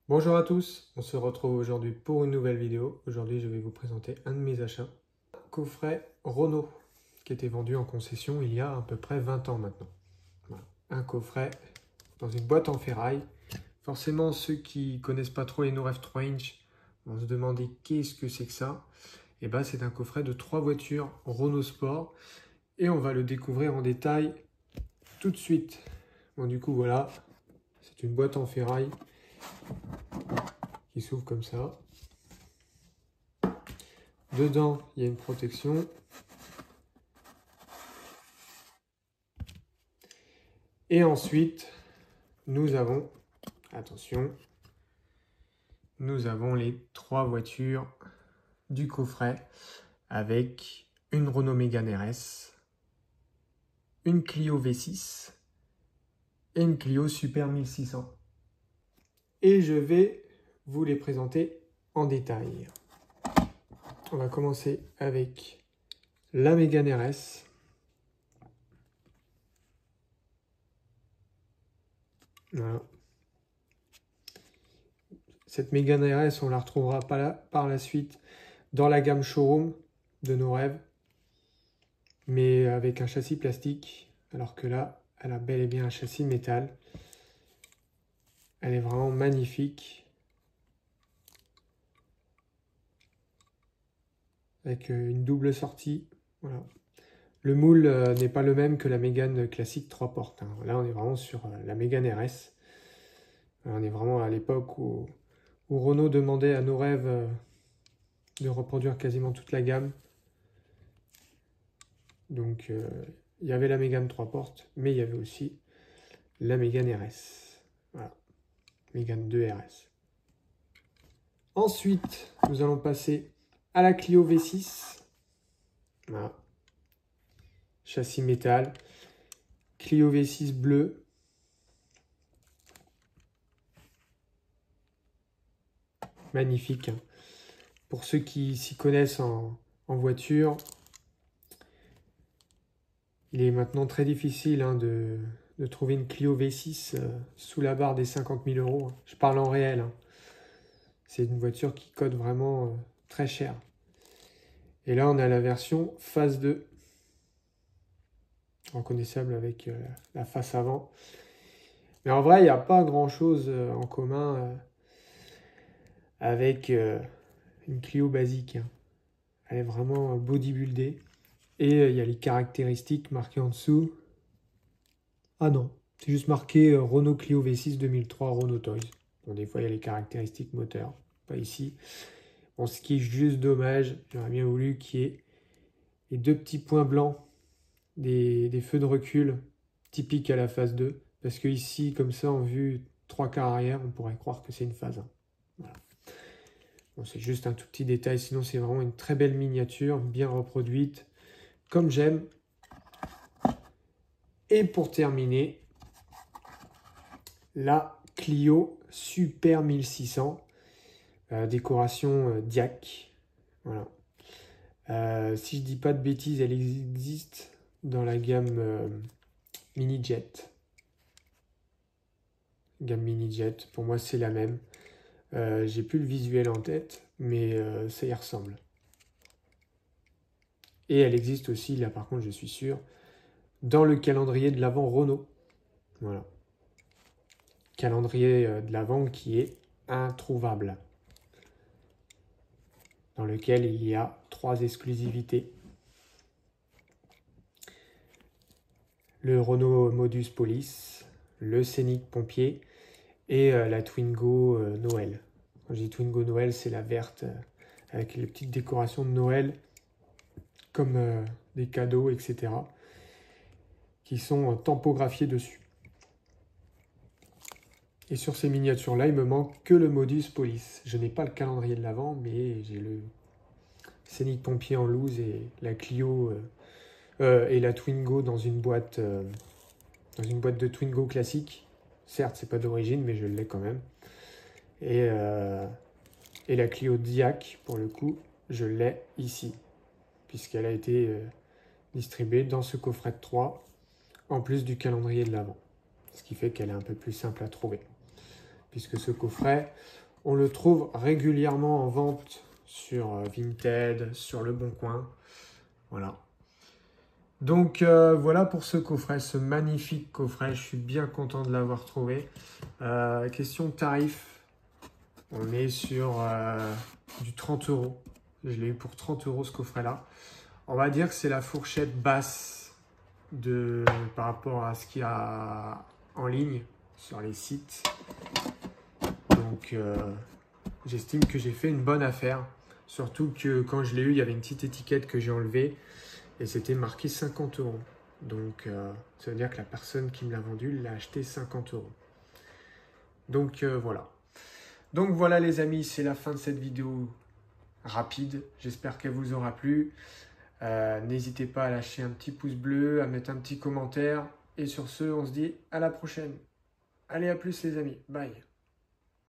Bonjour à tous, on se retrouve aujourd'hui pour une nouvelle vidéo. Aujourd'hui, je vais vous présenter un de mes achats. Un coffret Renault qui était vendu en concession il y a à peu près 20 ans maintenant. Voilà. Un coffret dans une boîte en ferraille. Forcément, ceux qui connaissent pas trop les No-Ref 3 inch vont se demander qu'est-ce que c'est que ça. Et ben, c'est un coffret de 3 voitures Renault Sport et on va le découvrir en détail tout de suite. Bon, du coup, voilà, c'est une boîte en ferraille qui s'ouvre comme ça. Dedans, il y a une protection. Et ensuite, nous avons, attention, nous avons les 3 voitures du coffret avec une Renault Mégane RS, une Clio V6 et une Clio Super 1600. Et je vais vous les présenter en détail. On va commencer avec la Mégane RS. Voilà. Cette Mégane RS, on la retrouvera par la suite dans la gamme showroom de nos rêves, mais avec un châssis plastique, alors que là, elle a bel et bien un châssis métal. Elle est vraiment magnifique, avec une double sortie. Voilà. Le moule n'est pas le même que la Mégane classique 3 portes. Hein. Là, on est vraiment sur la Mégane RS. On est vraiment à l'époque où Renault demandait à nos rêves de reproduire quasiment toute la gamme. Donc, il y avait la Mégane 3 portes, mais il y avait aussi la Mégane RS. Voilà. Mégane 2 RS. Ensuite, nous allons passer à la Clio V6. Voilà. Châssis métal. Clio V6 bleu. Magnifique. Pour ceux qui s'y connaissent en voiture, il est maintenant très difficile de trouver une Clio V6 sous la barre des 50 000 euros. Je parle en réel. Hein. C'est une voiture qui cote vraiment très cher. Et là, on a la version phase 2. Reconnaissable avec la face avant. Mais en vrai, il n'y a pas grand-chose en commun avec une Clio basique. Hein. Elle est vraiment bodybuildée. Et il y a les caractéristiques marquées en dessous. Ah non, c'est juste marqué Renault Clio V6 2003 Renault Toys. Bon, des fois, il y a les caractéristiques moteurs. Pas ici. Bon, ce qui est juste dommage, j'aurais bien voulu qu'il y ait les 2 petits points blancs des feux de recul typiques à la phase 2. Parce que ici, comme ça, en vue 3/4 arrière, on pourrait croire que c'est une phase 1. Voilà. Bon, c'est juste un tout petit détail, sinon c'est vraiment une très belle miniature, bien reproduite, comme j'aime. Et pour terminer, la Clio Super 1600, décoration Diac. Voilà. Si je dis pas de bêtises, elle existe dans la gamme Mini Jet. Gamme Mini Jet, pour moi c'est la même. J'ai plus le visuel en tête, mais ça y ressemble. Et elle existe aussi, là par contre je suis sûr, dans le calendrier de l'Avent Renault. Voilà. Calendrier de l'Avent qui est introuvable. Dans lequel il y a 3 exclusivités. Le Renault Modus Police, le Scénic Pompier et la Twingo Noël. Quand je dis Twingo Noël, c'est la verte avec les petites décorations de Noël comme des cadeaux, etc. qui sont tampographiés dessus. Et sur ces miniatures-là, il me manque que le Modus Police. Je n'ai pas le calendrier de l'Avent, mais j'ai le Scénic Pompier en loose et la Clio et la Twingo dans une boîte de Twingo classique. Certes, c'est pas d'origine, mais je l'ai quand même. Et la Clio Diac, pour le coup, je l'ai ici, puisqu'elle a été distribuée dans ce coffret de 3, en plus du calendrier de l'Avent. Ce qui fait qu'elle est un peu plus simple à trouver, puisque ce coffret, on le trouve régulièrement en vente sur Vinted, sur Le Bon Coin. Voilà. Donc voilà pour ce coffret, ce magnifique coffret. Je suis bien content de l'avoir trouvé. Question tarif, on est sur du 30 €. Je l'ai eu pour 30 € ce coffret-là. On va dire que c'est la fourchette basse par rapport à ce qu'il y a en ligne sur les sites. Donc j'estime que j'ai fait une bonne affaire. Surtout que quand je l'ai eu, il y avait une petite étiquette que j'ai enlevée et c'était marqué 50 €. Donc ça veut dire que la personne qui me l'a vendu l'a acheté 50 €. Donc voilà. Donc voilà les amis, c'est la fin de cette vidéo rapide. J'espère qu'elle vous aura plu. N'hésitez pas à lâcher un petit pouce bleu, à mettre un petit commentaire. Et sur ce, on se dit à la prochaine. Allez, à plus les amis. Bye.